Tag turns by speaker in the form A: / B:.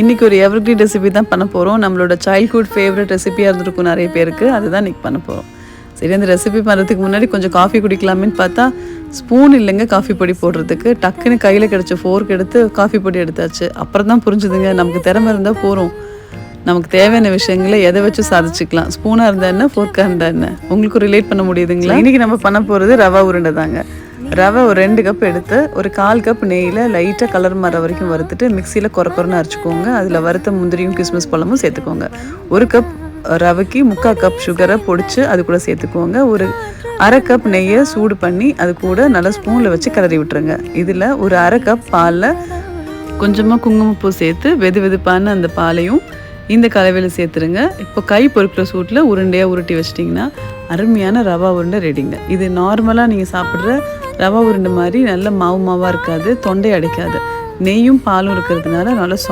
A: இன்றைக்கி ஒரு evergreen recipe தான் பண்ண போகிறோம். நம்மளோட சைல்ட்ஹுட் ஃபேவரட் ரெசிபியாக இருந்திருக்கும் நிறைய பேருக்கு. அதுதான் இன்றைக்கி பண்ண போகிறோம். சரி, அந்த ரெசிபி பண்ணுறதுக்கு முன்னாடி கொஞ்சம் காஃபி குடிக்கலாமேன்னு பார்த்தா ஸ்பூன் இல்லைங்க காஃபி பொடி போடுறதுக்கு. டக்குன்னு கையில் கிடச்ச ஃபோர்க் எடுத்து காஃபி பொடி எடுத்தாச்சு. அப்புறம் தான் புரிஞ்சுதுங்க, நமக்கு திறமை இருந்தால் போகிறோம், நமக்கு தேவையான விஷயங்களை எதை வச்சு சாதிச்சுக்கலாம். ஸ்பூனாக இருந்தால் என்ன, ஃபோர்க்காக இருந்தால் என்ன, உங்களுக்கு ரிலேட் பண்ண முடியுதுங்களா? இன்றைக்கி நம்ம பண்ண போகிறது ரவா உருண்டை தாங்க. ரவை ஒரு 2 கப் எடுத்து ஒரு 1/4 கப் நெய்யில் லைட்டாக கலர் மாற வரைக்கும் வறுத்துட்டு மிக்சியில் குறக்குறன்னு அரைச்சிக்கோங்க. அதில் வறுத்த முந்திரியும் கிஸ்மிஸ் பழமும் சேர்த்துக்கோங்க. 1 கப் ரவைக்கு 3/4 கப் சுகரை பொடிச்சு அது கூட சேர்த்துக்கோங்க. ஒரு 1/2 கப் நெய்யை சூடு பண்ணி அது கூட நல்லா ஸ்பூனில் வச்சு கிளறி விட்டுருங்க. இதில் ஒரு 1/2 கப் பாலில் கொஞ்சமாக குங்குமப்பூ சேர்த்து வெது வெதுப்பான அந்த பாலையும் இந்த கலவையில் சேர்த்துருங்க. இப்போ கை பொறுக்கிற சூட்டில் உருண்டையாக உருட்டி வச்சிட்டிங்கன்னா அருமையான ரவா உருண்டை ரெடிங்க. இது நார்மலாக நீங்கள் சாப்பிட்ற ரவா உருண்டை மாதிரி நல்ல மாவாக இருக்காது, தொண்டை அடைக்காது. நெய்யும் பாலும் இருக்கிறதுனால நல்லா